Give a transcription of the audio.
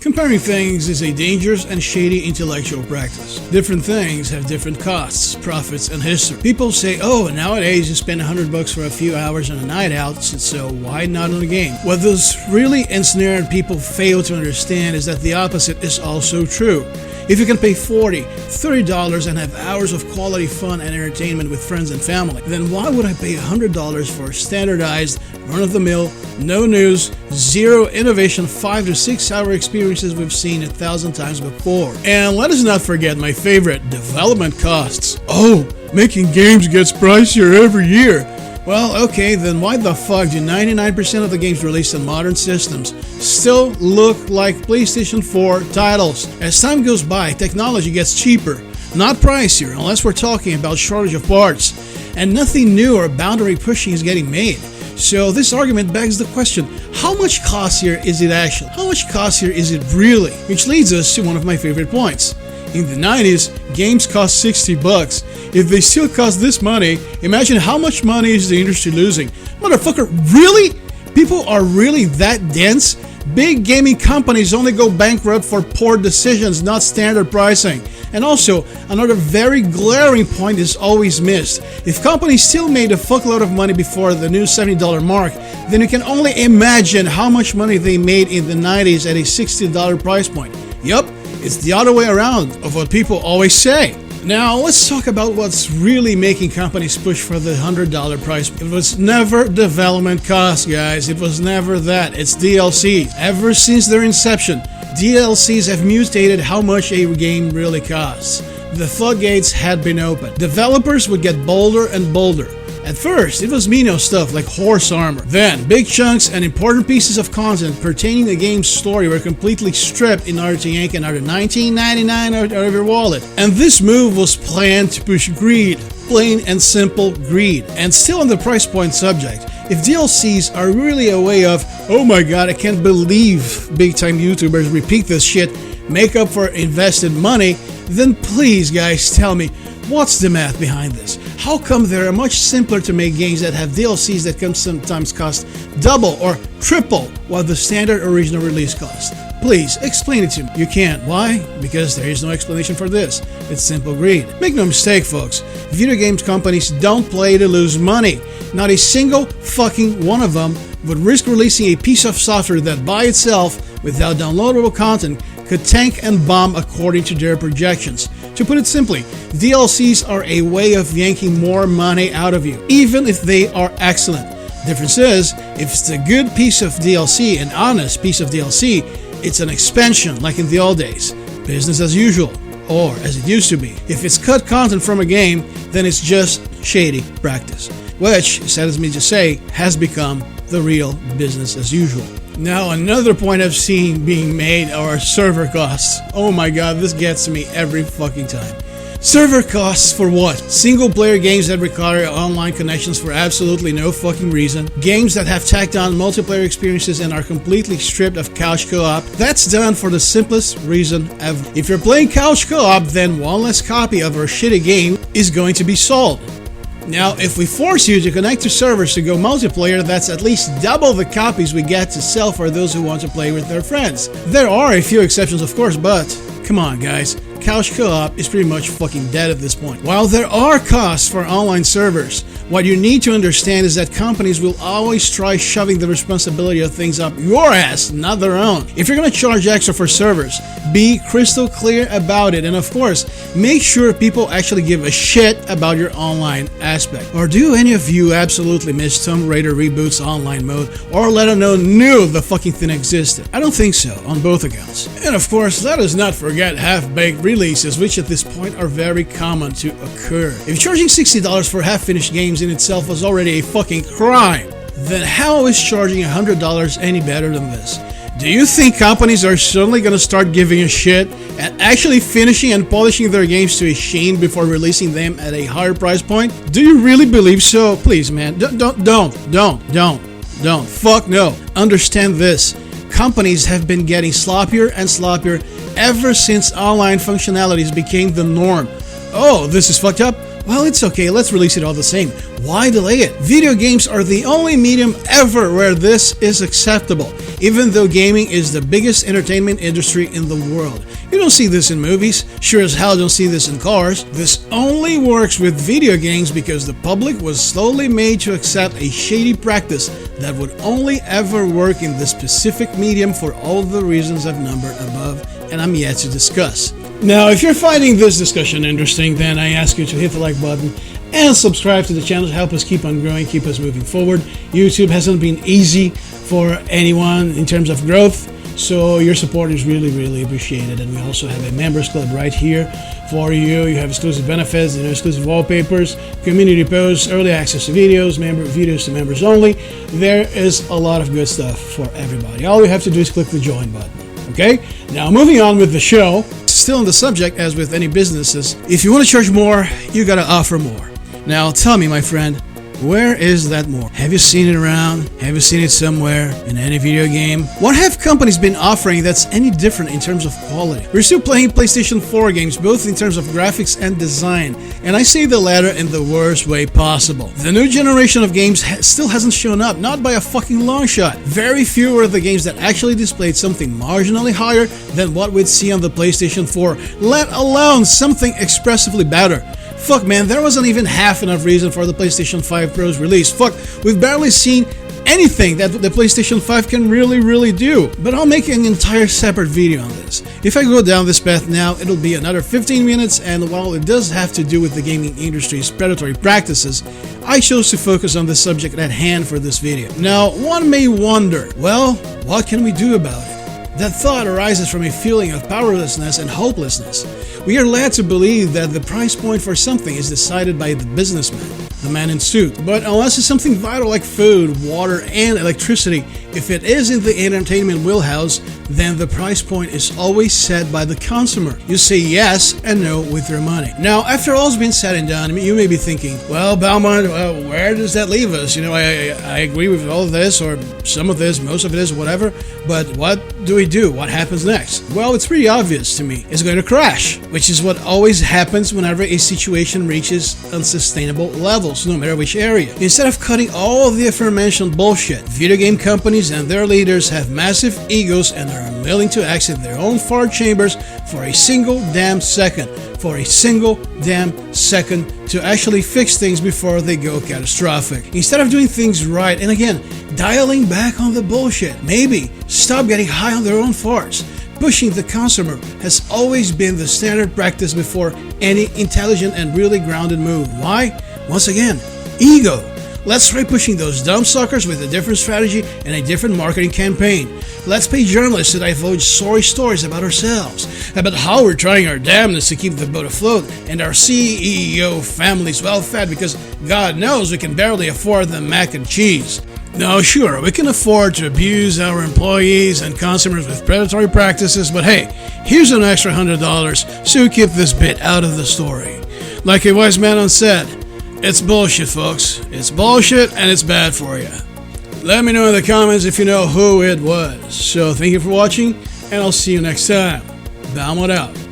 Comparing things is a dangerous and shady intellectual practice. Different things have different costs, profits, and history. People say, oh, nowadays you spend $100 for a few hours on a night out, so why not on a game? What those really ensnared people fail to understand is that the opposite is also true. If you can pay $40, $30 and have hours of quality fun and entertainment with friends and family, then why would I pay $100 for standardized, run-of-the-mill, no news, zero innovation, 5 to 6 hour experiences we've seen 1,000 times before? And let us not forget my favorite, development costs. Oh, making games gets pricier every year. Well, okay, then why the fuck do 99% of the games released on modern systems still look like PlayStation 4 titles? As time goes by, technology gets cheaper, not pricier, unless we're talking about shortage of parts, and nothing new or boundary pushing is getting made. So this argument begs the question, how much costlier is it actually? How much costlier is it really? Which leads us to one of my favorite points. In the 90s, games cost $60. If they still cost this money, imagine how much money is the industry losing. Motherfucker, really? People are really that dense? Big gaming companies only go bankrupt for poor decisions, not standard pricing. And also, another very glaring point is always missed. If companies still made a fuckload of money before the new $70 mark, then you can only imagine how much money they made in the 90s at a $60 price point. Yup. It's the other way around of what people always say. Now, let's talk about what's really making companies push for the $100 price. It was never development costs, guys. It was never that. It's DLC. Ever since their inception, DLCs have mutated how much a game really costs. The floodgates had been opened. Developers would get bolder and bolder. At first, it was menial stuff like horse armor. Then, big chunks and important pieces of content pertaining to the game's story were completely stripped in order to yank another $19.99 out of your wallet. And this move was planned to push greed. Plain and simple greed. And still on the price point subject, if DLCs are really a way of, oh my god, I can't believe big time YouTubers repeat this shit, make up for invested money, then please guys tell me, what's the math behind this? How come there are much simpler to make games that have DLCs that can sometimes cost double or triple what the standard original release cost? Please, explain it to me. You can't. Why? Because there is no explanation for this. It's simple greed. Make no mistake, folks. Video games companies don't play to lose money. Not a single fucking one of them would risk releasing a piece of software that by itself, without downloadable content, could tank and bomb according to their projections. To put it simply, DLCs are a way of yanking more money out of you, even if they are excellent. Difference is, if it's a good piece of DLC, an honest piece of DLC, it's an expansion like in the old days, business as usual, or as it used to be. If it's cut content from a game, then it's just shady practice, which, saddens me to say, has become the real business as usual. Now, another point I've seen being made are server costs. Oh my god, this gets to me every fucking time. Server costs for what? Single player games that require online connections for absolutely no fucking reason. Games that have tacked on multiplayer experiences and are completely stripped of couch co-op. That's done for the simplest reason ever. If you're playing couch co-op, then one less copy of our shitty game is going to be sold. Now, if we force you to connect to servers to go multiplayer, that's at least double the copies we get to sell for those who want to play with their friends. There are a few exceptions, of course, but come on, guys. Couch co-op is pretty much fucking dead at this point. While there are costs for online servers, what you need to understand is that companies will always try shoving the responsibility of things up your ass, not their own. If you're gonna charge extra for servers, be crystal clear about it, and of course, make sure people actually give a shit about your online aspect. Or do any of you absolutely miss Tomb Raider Reboot's online mode, or let alone knew the fucking thing existed? I don't think so, on both accounts. And of course, let us not forget half-baked releases, which at this point are very common to occur. If charging $60 for half-finished games in itself was already a fucking crime, then how is charging $100 any better than this? Do you think companies are suddenly gonna start giving a shit and actually finishing and polishing their games to a sheen before releasing them at a higher price point? Do you really believe so? Please, man, don't. Fuck no. Understand this. Companies have been getting sloppier and sloppier ever since online functionalities became the norm. Oh, this is fucked up? Well, it's okay, let's release it all the same. Why delay it? Video games are the only medium ever where this is acceptable. even though gaming is the biggest entertainment industry in the world. You don't see this in movies, sure as hell don't see this in cars. This only works with video games because the public was slowly made to accept a shady practice that would only ever work in this specific medium for all the reasons I've numbered above and I'm yet to discuss. Now, if you're finding this discussion interesting, then I ask you to hit the like button and subscribe to the channel to help us keep on growing, keep us moving forward. YouTube hasn't been easy for anyone in terms of growth, so your support is really, really appreciated. And we also have a members club right here for you. You have exclusive benefits, exclusive wallpapers, community posts, early access to videos, videos to members only. There is a lot of good stuff for everybody. All you have to do is click the join button. Okay, now moving on with the show, still on the subject as with any businesses, if you want to charge more, you gotta offer more. Now tell me, my friend, where is that more? Have you seen it around? Have you seen it somewhere in any video game? What have companies been offering that's any different in terms of quality? We're still playing PlayStation 4 games, both in terms of graphics and design, and I say the latter in the worst way possible. The new generation of games still hasn't shown up, not by a fucking long shot. Very few are the games that actually displayed something marginally higher than what we'd see on the PlayStation 4, let alone something expressively better. Fuck man, there wasn't even half enough reason for the PlayStation 5 Pro's release. Fuck, we've barely seen anything that the PlayStation 5 can really do. But I'll make an entire separate video on this. If I go down this path now, it'll be another 15 minutes, and while it does have to do with the gaming industry's predatory practices, I chose to focus on the subject at hand for this video. Now, one may wonder, well, what can we do about it? That thought arises from a feeling of powerlessness and hopelessness. We are led to believe that the price point for something is decided by the businessman, the man in suit. But unless it's something vital like food, water, and electricity, if it is in the entertainment wheelhouse, then the price point is always set by the consumer. You say yes and no with your money. Now, after all's been said and done, you may be thinking, well, Belmont, where does that leave us? I agree with all of this, or some of this, most of it is, whatever, but what do we do? What happens next? Well, it's pretty obvious to me. It's going to crash, which is what always happens whenever a situation reaches unsustainable levels, no matter which area. Instead of cutting all of the aforementioned bullshit, video game companies and their leaders have massive egos and are unwilling to exit their own fart chambers for a single damn second. To actually fix things before they go catastrophic. Instead of doing things right, and again, dialing back on the bullshit, maybe stop getting high on their own farts. Pushing the consumer has always been the standard practice before any intelligent and really grounded move. Why? Once again, ego. Let's try pushing those dumb suckers with a different strategy and a different marketing campaign. Let's pay journalists to divulge sorry stories about ourselves, about how we're trying our damnedest to keep the boat afloat, and our CEO family's well fed because God knows we can barely afford the mac and cheese. Now sure, we can afford to abuse our employees and consumers with predatory practices, but hey, here's an extra $100 so we keep this bit out of the story. Like a wise man once said, it's bullshit, folks. It's bullshit and it's bad for you. Let me know in the comments if you know who it was. So thank you for watching, and I'll see you next time. Belmont out.